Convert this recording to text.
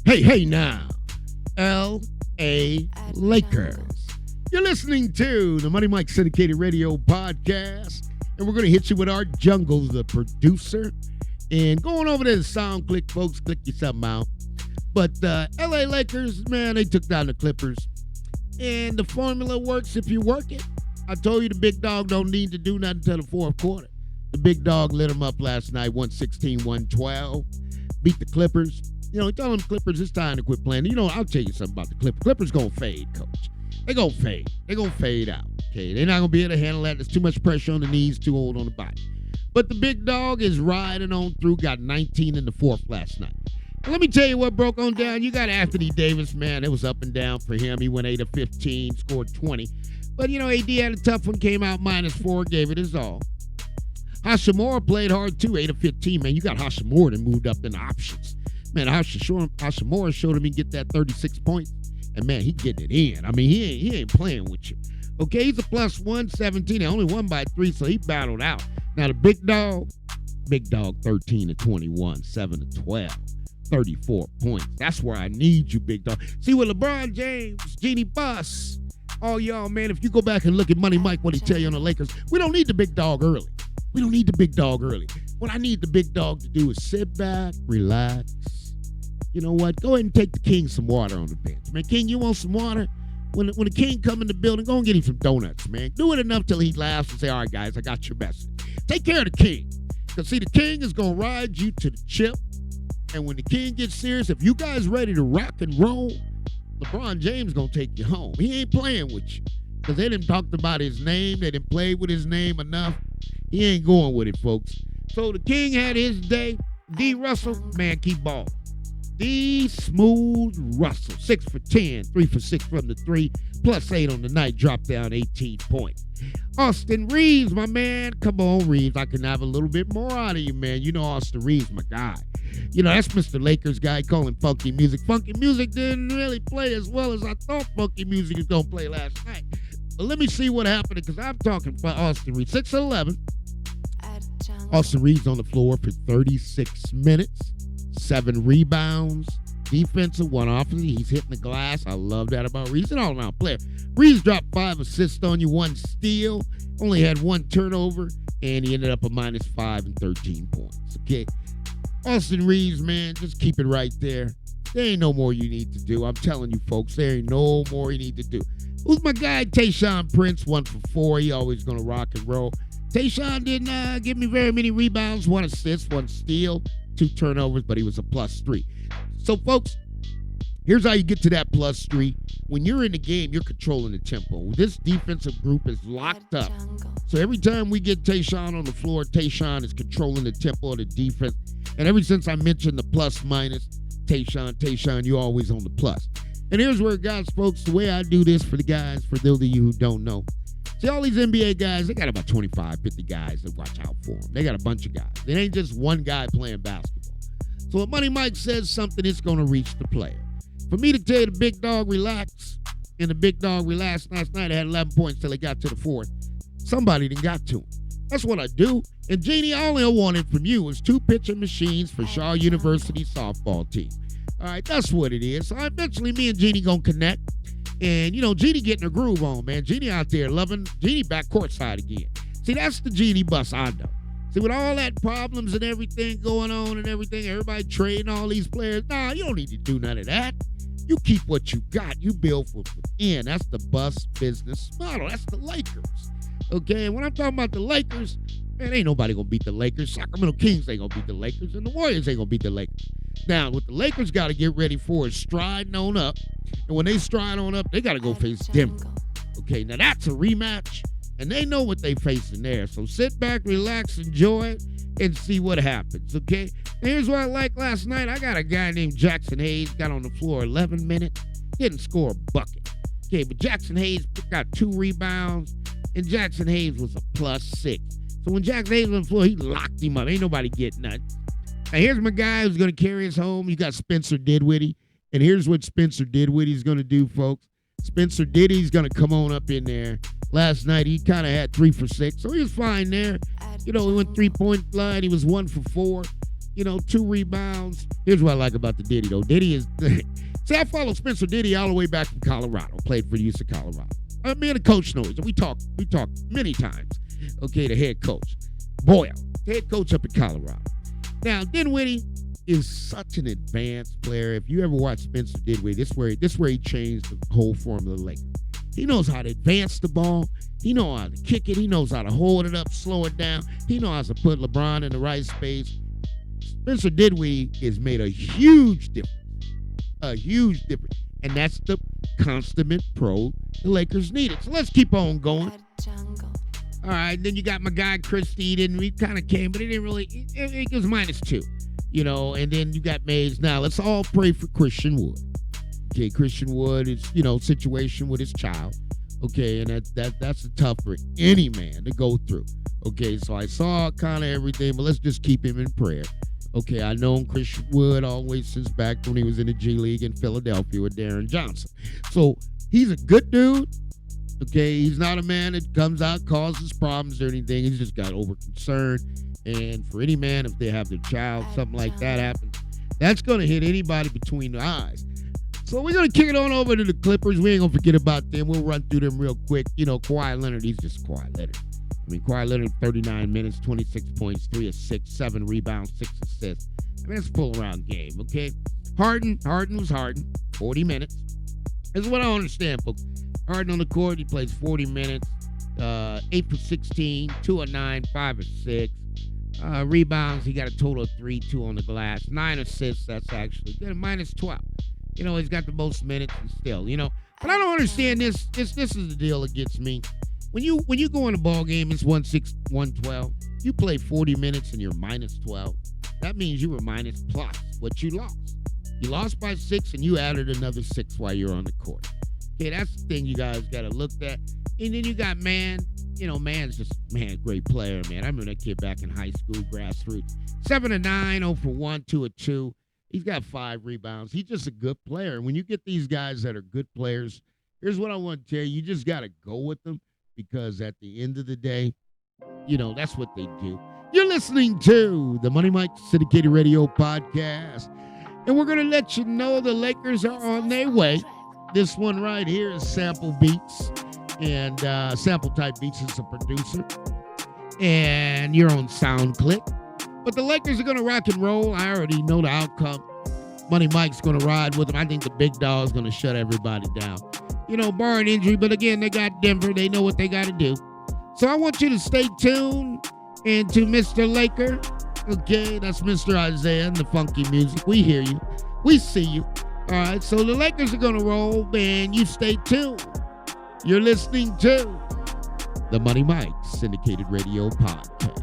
Hey now, L.A. Lakers. You're listening to the Money Mike Syndicated Radio Podcast, and we're going to hit you with Art Jungles, the producer. And going over to the sound click, folks, click you something out. But L.A. Lakers, man, they took down the Clippers. And the formula works if you work it. I told you the big dog don't need to do nothing until the fourth quarter. The big dog lit them up last night, 116-112. Beat the Clippers. You know, tell them Clippers it's time to quit playing. You know, I'll tell you something about the Clippers. Clippers going to fade, coach. They're going to fade. They're going to fade out. Okay, they're not going to be able to handle that. There's too much pressure on the knees, too old on the body. But the big dog is riding on through, got 19 in the fourth last night. And let me tell you what broke on down. You got Anthony Davis, man. It was up and down for him. He went 8 of 15, scored 20. But, you know, AD had a tough one, came out -4, gave it his all. Hashimura played hard, too, 8 of 15. Man, you got Hashimura that moved up in the options. Man, Hashimura showed him he get that 36 points. And, man, he getting it in. I mean, he ain't playing with you. Okay, he's a plus 117. They only won by 3, so he battled out. Now, the big dog 13 to 21, 7 to 12, 34 points. That's where I need you, big dog. See, with LeBron James, Jeanie Buss, all y'all, man, if you go back and look at Money Mike, what he tell you on the Lakers, we don't need the big dog early. We don't need the big dog early. What I need the big dog to do is sit back, relax. You know what? Go ahead and take the king some water on the bench. Man, King, you want some water? When the king come in the building, go and get him some donuts, man. Do it enough till he laughs and say, all right, guys, I got your message. Take care of the king. Because, see, the king is going to ride you to the chip. And when the king gets serious, if you guys ready to rock and roll, LeBron James going to take you home. He ain't playing with you. Because they didn't talk about his name. They didn't play with his name enough. He ain't going with it, folks. So the king had his day. D. Russell, man, keep balling. D. Smooth Russell, 6 for 10, 3 for 6 from the 3, plus 8 on the night, dropped down 18 points. Austin Reeves, my man. Come on, Reeves. I can have a little bit more out of you, man. You know Austin Reeves, my guy. You know, that's Mr. Lakers guy calling funky music. Funky music didn't really play as well as I thought funky music was going to play last night. But let me see what happened, because I'm talking about Austin Reeves. 6-11. Austin Reeves on the floor for 36 minutes. 7 rebounds, defensive, 1 offensive. He's hitting the glass. I love that about Reeves. He's an all-around player. Reeves dropped 5 assists on you, 1 steal, only had 1 turnover, and he ended up a -5 and 13 points. Okay, Austin Reeves, man, just keep it right there. There ain't no more you need to do. I'm telling you, folks, there ain't no more you need to do. Who's my guy, Tayshaun Prince, 1 for 4. He always going to rock and roll. Tayshaun didn't give me very many rebounds, 1 assist, 1 steal. 2 turnovers, but he was a +3. So, folks, here's how you get to that +3. When you're in the game, you're controlling the tempo. This defensive group is locked up. So every time we get Tayshaun on the floor, Tayshaun is controlling the tempo of the defense. And ever since I mentioned the plus-minus, Tayshaun, you're always on the plus. And here's where, guys, folks, the way I do this for the guys, for those of you who don't know, see, all these NBA guys, they got about 25, 50 guys that watch out for them. They got a bunch of guys. It ain't just one guy playing basketball. So when Money Mike says something, it's going to reach the player. For me to tell you the big dog relax, and the big dog relaxed last night, I had 11 points till they got to the fourth. Somebody done got to him. That's what I do. And Jeanie, all I wanted from you was 2 pitching machines for Shaw University softball team. All right, that's what it is. So eventually me and Jeanie going to connect. And, you know, Jeanie getting her groove on, man. Jeanie out there loving. Jeanie back courtside again. See, that's the Jeanie Buss I know. See, with all that problems and everything going on and everything, everybody trading all these players, nah, you don't need to do none of that. You keep what you got. You build from within. That's the Buss business model. That's the Lakers. Okay, and when I'm talking about the Lakers, man, ain't nobody going to beat the Lakers. Sacramento Kings ain't going to beat the Lakers, and the Warriors ain't going to beat the Lakers. Now, what the Lakers got to get ready for is striding on up. And when they stride on up, they got to go face Denver. Okay, now that's a rematch, and they know what they facing there. So sit back, relax, enjoy it, and see what happens, okay? And here's what I like last night. I got a guy named Jackson Hayes, got on the floor 11 minutes, didn't score a bucket. Okay, but Jackson Hayes got 2 rebounds, and Jackson Hayes was a +6. So when Jackson Hayes was on the floor, he locked him up. Ain't nobody getting nothing. Now, here's my guy who's going to carry us home. You got Spencer Dinwiddie. And here's what Spencer Dinwiddie's going to do, folks. Spencer Dinwiddie's going to come on up in there. Last night, he kind of had 3 for 6, so he was fine there. You know, he went 3-point line. He was 1 for 4. 2 rebounds. Here's what I like about the Diddy, though. Diddy is, see, I follow Spencer Diddy all the way back from Colorado. Played for the U.S. of Colorado. Me and the coach knows. We talked many times. Okay, the head coach. Boyle, head coach up in Colorado. Now, Dinwiddie is such an advanced player. If you ever watch Spencer Dinwiddie, this where he changed the whole formula of the Lakers. He knows how to advance the ball. He knows how to kick it. He knows how to hold it up, slow it down. He knows how to put LeBron in the right space. Spencer Dinwiddie has made a huge difference. A huge difference. And that's the consummate pro the Lakers needed. So let's keep on going. All right, then you got my guy Christie. He kind of came, but he didn't really. It was -2, and then you got Mays. Now let's all pray for Christian Wood. Okay, Christian Wood is situation with his child. Okay, and that's tough for any man to go through. Okay, so I saw kind of everything, but let's just keep him in prayer. Okay, I known Christian Wood always since back when he was in the G League in Philadelphia with Darren Johnson. So he's a good dude. Okay, he's not a man that comes out, causes problems or anything. He's just got over concern. And for any man, if they have their child, something like that happens, that's going to hit anybody between the eyes. So we're going to kick it on over to the Clippers. We ain't going to forget about them. We'll run through them real quick. Kawhi Leonard, he's just Kawhi Leonard. Kawhi Leonard, 39 minutes, 26 points, 3 assists, 7 rebounds, 6 assists. It's a full-around game, okay? Harden was Harden, 40 minutes. This is what I don't understand, folks. Harden on the court, he plays 40 minutes, 8 for 16, 2 of 9, 5 of 6. Rebounds, he got a total of 3, 2 on the glass. 9 assists, that's actually good, -12. He's got the most minutes and still, But I don't understand this. This is the deal that gets me. When you go in a ball game, it's 1-6, 112. You play 40 minutes and you're -12. That means you were minus plus what you lost. You lost by 6 and you added another 6 while you're on the court. Okay, that's the thing you guys got to look at. And then you got Man. Man's just, great player, man. I remember that kid back in high school, grassroots. 7 of 9, 0 for 1, 2 of 2. He's got 5 rebounds. He's just a good player. And when you get these guys that are good players, here's what I want to tell you. You just got to go with them because at the end of the day, that's what they do. You're listening to the Money Mike Syndicated Radio Podcast. And we're going to let you know the Lakers are on their way. This one right here is Sample Beats. And Sample Type Beats is a producer. And you're on SoundClick. But the Lakers are going to rock and roll. I already know the outcome. Money Mike's going to ride with them. I think the big dog's going to shut everybody down. Barring injury. But again, they got Denver. They know what they got to do. So I want you to stay tuned into Mr. Laker. Okay, that's Mr. Isaiah and the funky music. We hear you. We see you. All right, so the Lakers are going to roll, and you stay tuned. You're listening to the Money Mike Syndicated Radio Podcast.